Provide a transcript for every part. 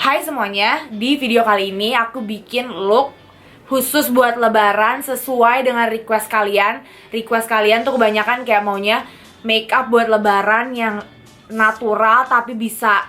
Hai semuanya, di video kali ini aku bikin look khusus buat lebaran sesuai dengan request kalian. Request kalian tuh kebanyakan kayak maunya makeup buat lebaran yang natural tapi bisa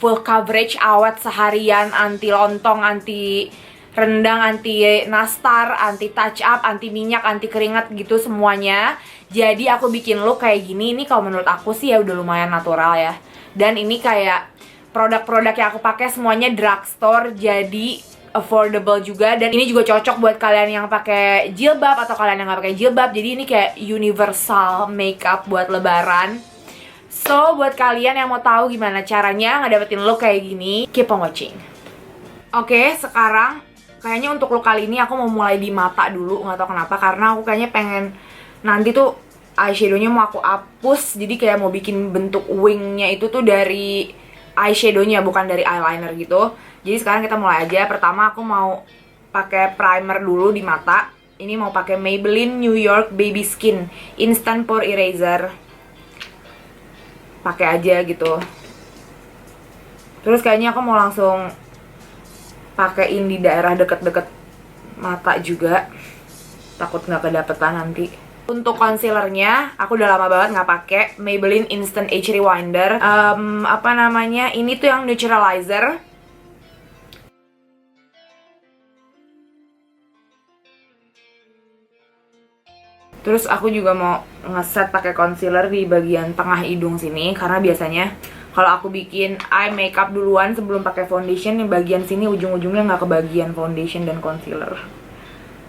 full coverage, awet seharian, anti lontong, anti rendang, anti nastar, anti touch up, anti minyak, anti keringat gitu semuanya. Jadi aku bikin look kayak gini. Ini kalau menurut aku sih ya udah lumayan natural ya. Dan ini kayak produk-produk yang aku pakai semuanya drugstore, jadi affordable juga. Dan ini juga cocok buat kalian yang pakai jilbab atau kalian yang nggak pakai jilbab. Jadi ini kayak universal makeup buat lebaran. So buat kalian yang mau tahu gimana caranya ngedapetin look kayak gini, keep on watching. Oke, sekarang kayaknya untuk look kali ini aku mau mulai di mata dulu. Nggak tahu kenapa, karena aku kayaknya pengen nanti tuh eyeshadownya mau aku hapus. Jadi kayak mau bikin bentuk wingnya itu tuh dari eyeshadownya, bukan dari eyeliner gitu. Jadi sekarang kita mulai aja. Pertama aku mau pakai primer dulu di mata. Ini mau pakai Maybelline New York Baby Skin Instant Pore Eraser. Pakai aja gitu. Terus kayaknya aku mau langsung pakein di daerah deket-deket mata juga. Takut nggak kedapetan nanti. Untuk concealernya, aku udah lama banget nggak pakai Maybelline Instant Age Rewinder. Apa namanya? Ini tuh yang neutralizer. Terus aku juga mau ngeset pakai concealer di bagian tengah hidung sini, karena biasanya kalau aku bikin eye makeup duluan sebelum pakai foundation, yang bagian sini ujung-ujungnya nggak kebagian foundation dan concealer.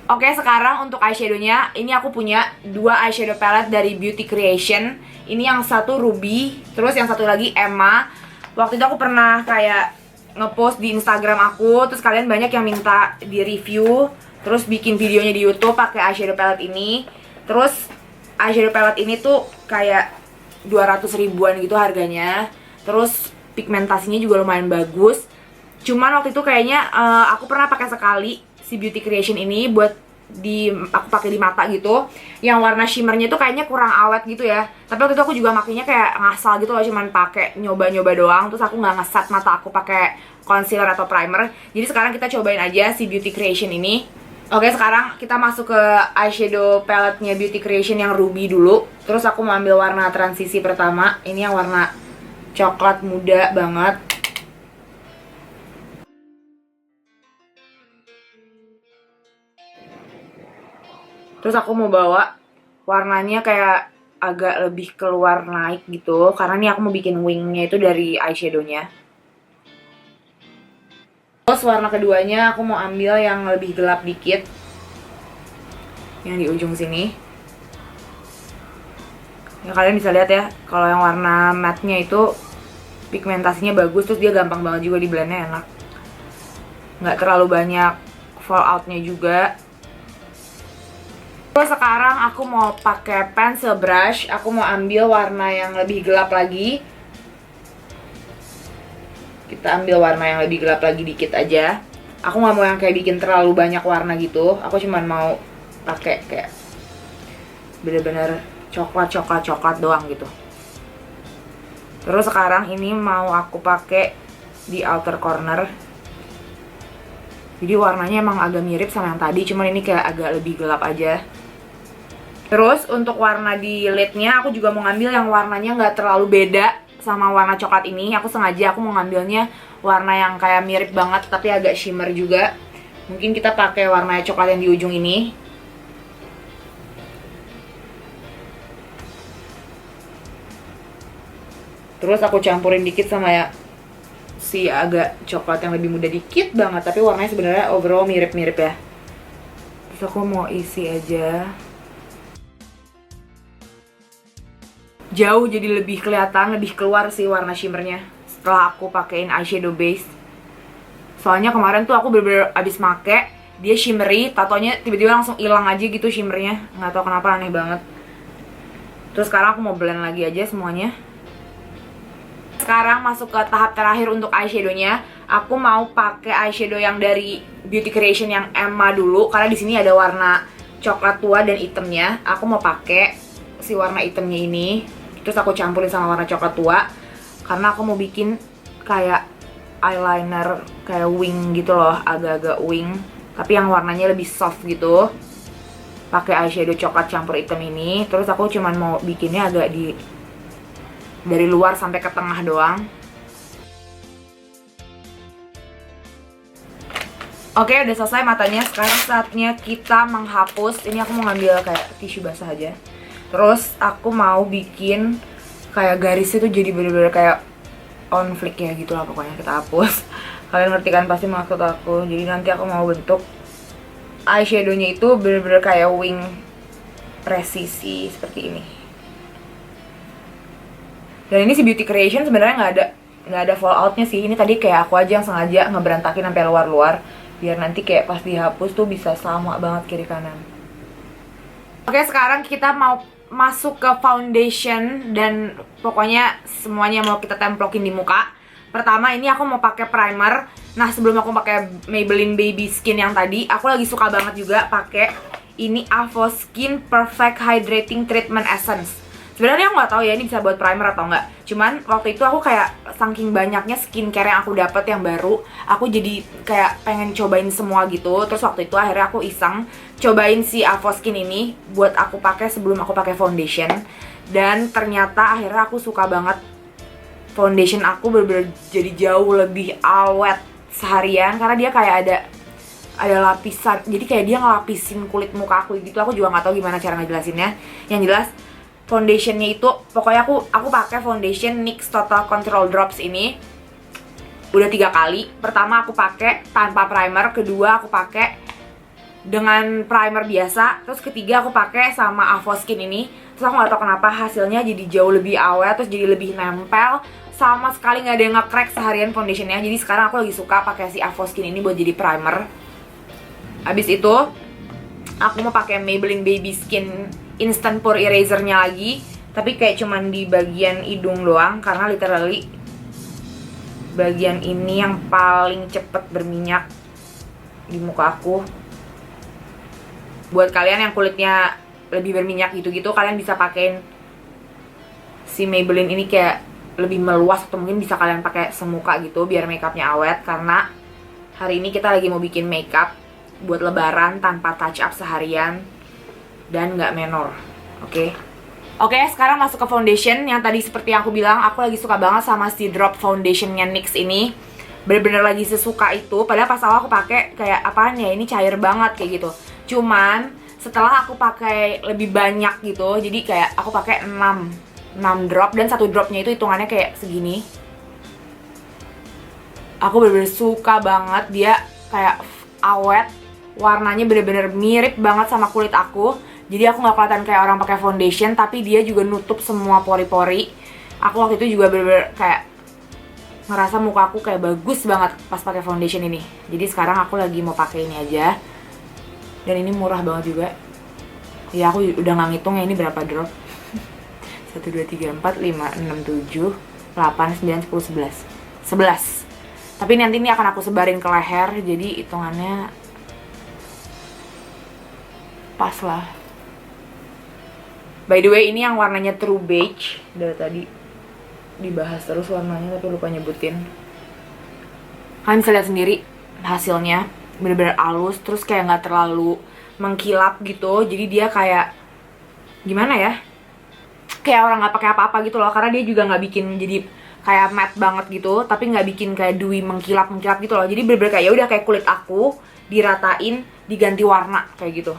Oke, sekarang untuk eyeshadownya, ini aku punya dua eyeshadow palette dari Beauty Creation. Ini yang satu Ruby, terus yang satu lagi Emma. Waktu itu aku pernah kayak ngepost di Instagram aku, terus kalian banyak yang minta di review, terus bikin videonya di YouTube pakai eyeshadow palette ini. Terus eyeshadow palette ini tuh kayak 200 ribuan gitu harganya. Terus pigmentasinya juga lumayan bagus. Cuman waktu itu kayaknya aku pernah pakai sekali si Beauty Creation ini buat aku pakai di mata gitu. Yang warna shimmernya tuh kayaknya kurang awet gitu ya. Tapi waktu itu aku juga makainya kayak ngasal gitu loh, cuman pakai nyoba-nyoba doang. Terus aku nggak ngeset mata aku pakai concealer atau primer. Jadi sekarang kita cobain aja si Beauty Creation ini. Oke, sekarang kita masuk ke eyeshadow palette-nya Beauty Creation yang Ruby dulu. Terus aku mau ambil warna transisi pertama. Ini yang warna coklat muda banget. Terus aku mau bawa warnanya kayak agak lebih keluar naik gitu, karena ini aku mau bikin wingnya itu dari eyeshadownya. Terus warna keduanya aku mau ambil yang lebih gelap dikit, yang di ujung sini. Ya kalian bisa lihat ya, kalau yang warna matte-nya itu pigmentasinya bagus, terus dia gampang banget juga di blendnya, enak. Nggak terlalu banyak fallout-nya juga. Terus sekarang aku mau pakai pencil brush. Aku mau ambil warna yang lebih gelap lagi. Kita ambil warna yang lebih gelap lagi dikit aja. Aku nggak mau yang kayak bikin terlalu banyak warna gitu. Aku cuma mau pakai kayak bener-bener coklat doang gitu. Terus sekarang ini mau aku pakai di outer corner. Jadi warnanya emang agak mirip sama yang tadi, cuman ini kayak agak lebih gelap aja. Terus untuk warna di lidnya aku juga mau ngambil yang warnanya nggak terlalu beda sama warna coklat ini. Aku sengaja mau ngambilnya warna yang kayak mirip banget tapi agak shimmer juga. Mungkin kita pakai warna coklat yang di ujung ini. Terus aku campurin dikit sama ya si agak coklat yang lebih muda dikit banget, tapi warnanya sebenarnya overall mirip-mirip ya. Terus aku mau isi aja. Jauh jadi lebih kelihatan, lebih keluar sih warna shimmernya setelah aku pakein eyeshadow base. Soalnya kemarin tuh aku bener-bener abis make, dia shimmery, tatonya tiba-tiba langsung hilang aja gitu shimmernya. Nggak tahu kenapa, aneh banget. Terus sekarang aku mau blend lagi aja semuanya. Sekarang masuk ke tahap terakhir untuk eyeshadownya. Aku mau pakai eyeshadow yang dari Beauty Creation yang Emma dulu, karena di sini ada warna coklat tua dan hitamnya. Aku mau pakai si warna hitamnya ini. Terus aku campurin sama warna coklat tua, karena aku mau bikin kayak eyeliner kayak wing gitu loh, agak-agak wing, tapi yang warnanya lebih soft gitu. Pakai eyeshadow coklat campur hitam ini. Terus aku cuman mau bikinnya agak dari luar sampai ke tengah doang. Oke, udah selesai matanya. Sekarang saatnya kita menghapus. Ini aku mau ngambil kayak tisu basah aja. Terus aku mau bikin kayak garisnya tuh jadi bener-bener kayak on flick ya gitu lah pokoknya. Kita hapus. Kalian ngerti kan pasti maksud aku. Jadi nanti aku mau bentuk eyeshadownya itu bener-bener kayak wing presisi seperti ini. Dan ini si Beauty Creation sebenarnya nggak ada falloutnya sih. Ini tadi kayak aku aja yang sengaja ngeberantakin sampai luar-luar, biar nanti kayak pas dihapus tuh bisa sama banget kiri kanan. Oke, sekarang kita mau masuk ke foundation dan pokoknya semuanya mau kita templokin di muka. Pertama ini aku mau pakai primer. Nah, sebelum aku pakai Maybelline Baby Skin yang tadi, aku lagi suka banget juga pakai ini Avoskin Perfect Hydrating Treatment Essence. Sebenarnya aku nggak tahu ya ini bisa buat primer atau enggak. Cuman waktu itu aku kayak saking banyaknya skincare yang aku dapat yang baru, aku jadi kayak pengen cobain semua gitu. Terus waktu itu akhirnya aku iseng cobain si Avoskin ini buat aku pakai sebelum aku pakai foundation. Dan ternyata akhirnya aku suka banget. Foundation aku bener-bener jadi jauh lebih awet seharian karena dia kayak ada lapisan. Jadi kayak dia ngelapisin kulit muka aku gitu. Aku juga nggak tahu gimana cara ngejelasinnya. Yang jelas foundationnya itu pokoknya aku pakai foundation NYX Total Control Drops ini udah 3 kali. Pertama aku pakai tanpa primer, kedua aku pakai dengan primer biasa, terus ketiga aku pakai sama Avoskin ini. Terus aku nggak tahu kenapa hasilnya jadi jauh lebih awet, terus jadi lebih nempel, sama sekali nggak ada yang nge-crack seharian foundationnya. Jadi sekarang aku lagi suka pakai si Avoskin ini buat jadi primer. Habis itu aku mau pakai Maybelline Baby Skin Instant Pore Erasernya lagi, tapi kayak cuman di bagian hidung doang karena literally bagian ini yang paling cepet berminyak di muka aku. Buat kalian yang kulitnya lebih berminyak gitu-gitu, kalian bisa pakein si Maybelline ini kayak lebih meluas, atau mungkin bisa kalian pakai semuka gitu biar makeupnya awet. Karena hari ini kita lagi mau bikin makeup buat lebaran tanpa touch up seharian dan nggak menor, oke? Oke, sekarang masuk ke foundation. Yang tadi seperti yang aku bilang, aku lagi suka banget sama si drop foundationnya NYX ini. Bener-bener lagi sesuka itu. Padahal pas awal aku pakai kayak apaan ya, ini cair banget kayak gitu. Cuman setelah aku pakai lebih banyak gitu, jadi kayak aku pakai 6 drop dan satu dropnya itu hitungannya kayak segini. Aku bener-bener suka banget, dia kayak awet, warnanya bener-bener mirip banget sama kulit aku. Jadi aku nggak kelihatan kayak orang pakai foundation, tapi dia juga nutup semua pori-pori. Aku waktu itu juga bener-bener kayak ngerasa muka aku kayak bagus banget pas pakai foundation ini. Jadi sekarang aku lagi mau pakai ini aja. Dan ini murah banget juga. Ya aku udah nggak ngitung ya ini berapa drop. 1, 2, 3, 4, 5, 6, 7, 8, 9, 10, 11 11. Tapi nanti ini akan aku sebarin ke leher, jadi hitungannya pas lah. By the way, ini yang warnanya True Beige. Dari tadi dibahas terus warnanya tapi lupa nyebutin. Kalian bisa lihat sendiri hasilnya, bener-bener halus, terus kayak nggak terlalu mengkilap gitu. Jadi dia kayak gimana ya, kayak orang nggak pakai apa-apa gitu loh. Karena dia juga nggak bikin jadi kayak matte banget gitu, tapi nggak bikin kayak dewy mengkilap gitu loh. Jadi bener-bener kayak ya udah kayak kulit aku diratain, diganti warna kayak gitu.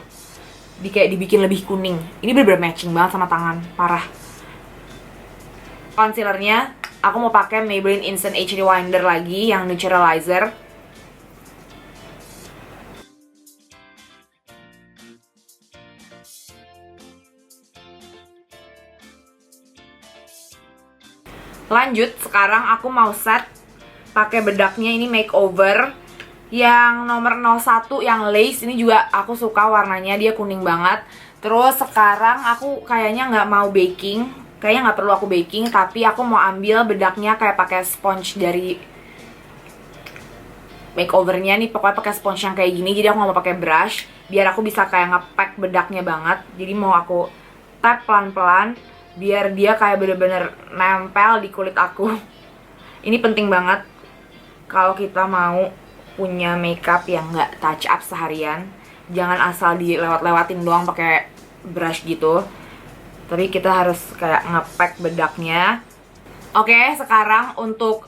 Kayak dibikin lebih kuning. Ini bener-bener matching banget sama tangan, parah. Concealernya aku mau pakai Maybelline Instant Age Rewinder lagi yang Neutralizer. Lanjut, sekarang aku mau set pakai bedaknya ini makeover yang nomor 01 yang lace. Ini juga aku suka warnanya, dia kuning banget. Terus sekarang aku kayaknya nggak mau baking, kayaknya nggak perlu aku baking, tapi aku mau ambil bedaknya kayak pakai sponge dari makeovernya nih. Pokoknya pakai sponge yang kayak gini. Jadi aku nggak mau pakai brush biar aku bisa kayak ngepack bedaknya banget. Jadi mau aku tap pelan-pelan biar dia kayak bener-bener nempel di kulit aku. Ini penting banget. kalau kita mau punya makeup yang nggak touch up seharian, jangan asal dilewat-lewatin doang pakai brush gitu. Tapi kita harus kayak ngepack bedaknya. Oke, sekarang untuk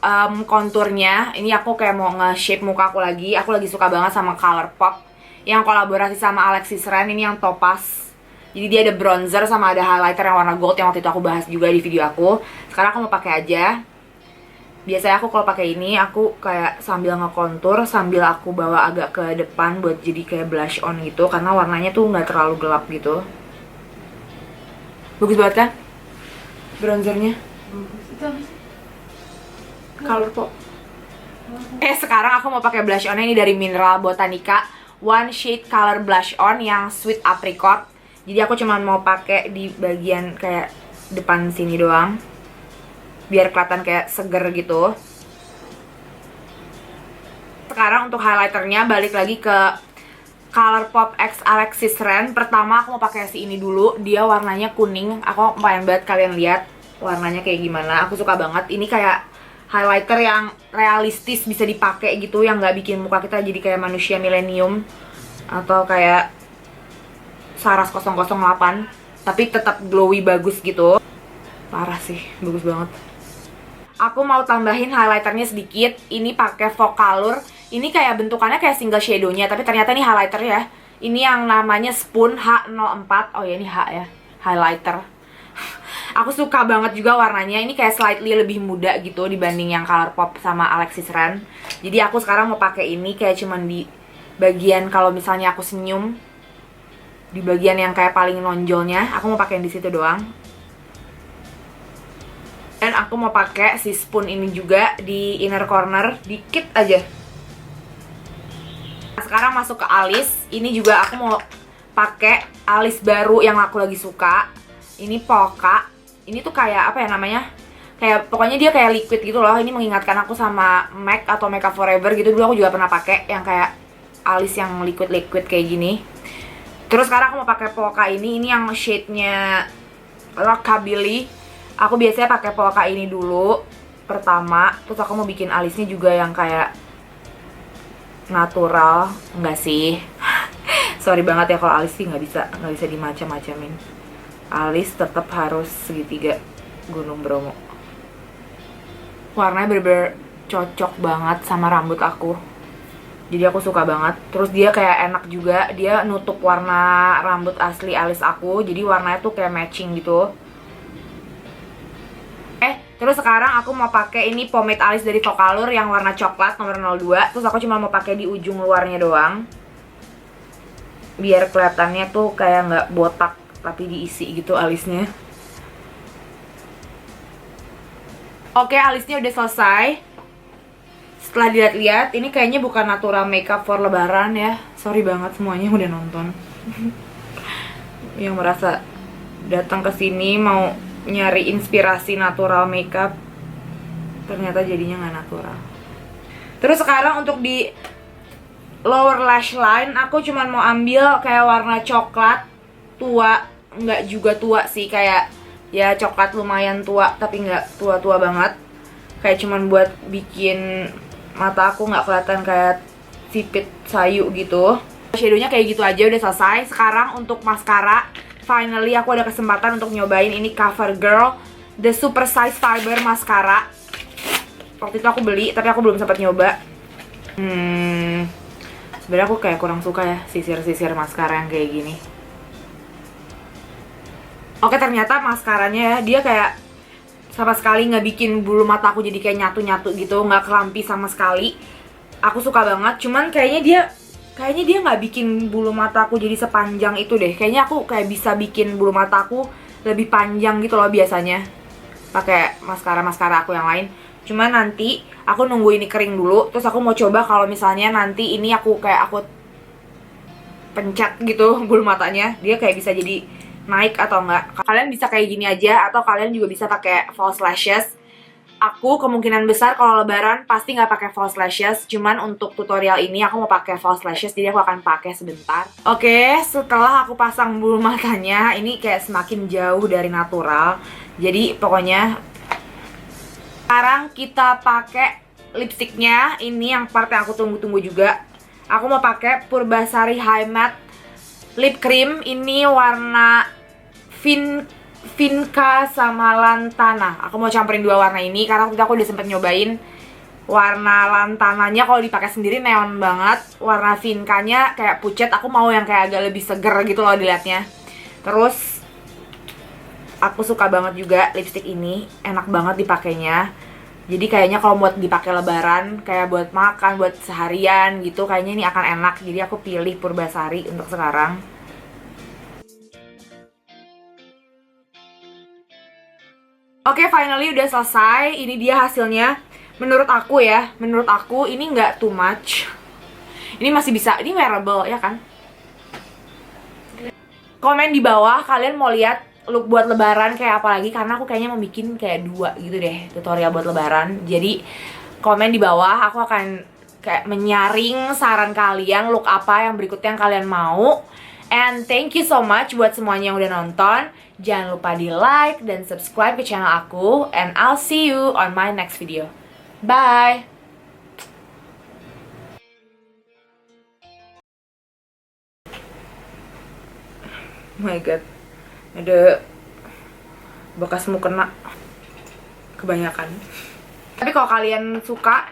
konturnya, ini aku kayak mau nge-shape muka aku lagi. Aku lagi suka banget sama Colourpop yang kolaborasi sama Alexis Ren, ini yang topaz. Jadi dia ada bronzer sama ada highlighter yang warna gold yang waktu itu aku bahas juga di video aku. Sekarang aku mau pakai aja. Biasanya aku kalau pakai ini aku kayak sambil ngekontur sambil aku bawa agak ke depan buat jadi kayak blush on gitu, karena warnanya tuh nggak terlalu gelap gitu. Bagus banget kan bronzernya? Colourpop. Sekarang aku mau pakai blush on ini dari Mineral Botanica One Shade Color Blush On yang Sweet Apricot. Jadi aku cuma mau pakai di bagian kayak depan sini doang, biar kelihatan kayak seger gitu. Sekarang untuk highlighternya balik lagi ke Colourpop X Alexis Ren. Pertama aku mau pakai si ini dulu. Dia warnanya kuning. Aku pengen banget kalian lihat warnanya kayak gimana. Aku suka banget. Ini kayak highlighter yang realistis, bisa dipakai gitu, yang nggak bikin muka kita jadi kayak manusia milenium atau kayak Saras 008, tapi tetap glowy bagus gitu. Parah sih, bagus banget. Aku mau tambahin highlighternya sedikit. Ini pakai Vocalour. Ini kayak bentukannya kayak single shadow-nya, tapi ternyata ini highlighter ya. Ini yang namanya Spoon H04. Oh ya, ini H ya, highlighter. Aku suka banget juga warnanya. Ini kayak slightly lebih muda gitu dibanding yang Colourpop sama Alexis Ren. Jadi aku sekarang mau pakai ini kayak cuman di bagian kalau misalnya aku senyum, di bagian yang kayak paling nonjolnya. Aku mau pakai di situ doang. Dan aku mau pakai si spoon ini juga di inner corner, dikit aja. Sekarang masuk ke alis. Ini juga aku mau pakai alis baru yang aku lagi suka. Ini Polka. Ini tuh kayak apa ya namanya? Kayak pokoknya dia kayak liquid gitu loh. Ini mengingatkan aku sama MAC atau Makeup Forever gitu. Dulu aku juga pernah pakai yang kayak alis yang liquid-liquid kayak gini. Terus sekarang aku mau pakai Polka ini yang shade-nya Rockabilly. Aku biasanya pakai Polka ini dulu pertama, terus aku mau bikin alisnya juga yang kayak natural. Enggak sih. Sorry banget ya kalau alis sih nggak bisa dimacam-macamin. Alis tetap harus segitiga Gunung Bromo. Warnanya bener-bener cocok banget sama rambut aku. Jadi aku suka banget. Terus dia kayak enak juga, dia nutup warna rambut asli alis aku. Jadi warnanya tuh kayak matching gitu. Terus sekarang aku mau pakai ini pomade alis dari Vocalour yang warna coklat nomor 02. Terus aku cuma mau pakai di ujung luarnya doang, biar kelihatannya tuh kayak nggak botak tapi diisi gitu alisnya. Oke, alisnya udah selesai. Setelah dilihat-lihat, ini kayaknya bukan natural makeup for lebaran ya. Sorry banget semuanya udah nonton. Yang merasa datang ke sini mau nyari inspirasi natural makeup, ternyata jadinya nggak natural. Terus sekarang untuk di lower lash line, aku cuman mau ambil kayak warna coklat tua, nggak juga tua sih, kayak ya coklat lumayan tua tapi nggak tua-tua banget. Kayak cuman buat bikin mata aku nggak kelihatan kayak sipit sayu gitu. Shadownya kayak gitu aja udah selesai. Sekarang untuk maskara, finally aku ada kesempatan untuk nyobain ini CoverGirl The Super Size Fiber Mascara. Waktu itu aku beli, tapi aku belum sempat nyoba. Sebenarnya aku kayak kurang suka ya sisir-sisir maskara yang kayak gini. Oke, ternyata maskaranya ya, dia kayak sama sekali nggak bikin bulu mata aku jadi kayak nyatu-nyatu gitu, nggak kelampi sama sekali. Aku suka banget, cuman kayaknya dia nggak bikin bulu mata aku jadi sepanjang itu deh. Kayaknya aku kayak bisa bikin bulu mata aku lebih panjang gitu loh biasanya pakai maskara aku yang lain. Cuman nanti aku nunggu ini kering dulu, terus aku mau coba kalau misalnya nanti ini aku pencet gitu bulu matanya, dia kayak bisa jadi naik atau enggak. Kalian bisa kayak gini aja, atau kalian juga bisa pakai false lashes. Aku kemungkinan besar kalau lebaran pasti nggak pakai false lashes. Cuman untuk tutorial ini aku mau pakai false lashes, jadi aku akan pakai sebentar. Oke, setelah aku pasang bulu matanya, ini kayak semakin jauh dari natural. Jadi pokoknya sekarang kita pakai lipstiknya. Ini yang part yang aku tunggu-tunggu juga. Aku mau pakai Purbasari High Matte Lip Cream. Ini warna Vinca sama Lantana. Aku mau campurin dua warna ini karena waktu itu aku udah sempet nyobain warna Lantananya kalau dipakai sendiri neon banget. Warna Vincanya kayak pucet. Aku mau yang kayak agak lebih seger gitu loh dilihatnya. Terus aku suka banget juga lipstick ini, enak banget dipakainya. Jadi kayaknya kalau buat dipakai lebaran, kayak buat makan, buat seharian gitu, kayaknya ini akan enak. Jadi aku pilih Purbasari untuk sekarang. Oke, finally udah selesai. Ini dia hasilnya. Menurut aku ya, menurut aku ini nggak too much. Ini masih bisa, ini wearable ya kan? Komen di bawah kalian mau lihat look buat lebaran kayak apa lagi, karena aku kayaknya mau bikin kayak 2 gitu deh tutorial buat lebaran. Jadi komen di bawah, aku akan kayak menyaring saran kalian look apa yang berikutnya yang kalian mau. And thank you so much buat semuanya yang udah nonton. Jangan lupa di like dan subscribe ke channel aku. And I'll see you on my next video. Bye! Oh my god, ada bekas mukena kebanyakan. Tapi kalau kalian suka,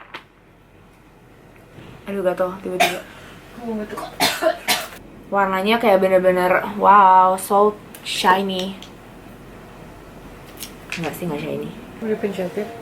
aduh gatel tiba-tiba. Warnanya kayak bener-bener wow, so shiny. Enggak sih, nggak shiny. Udah pencetin.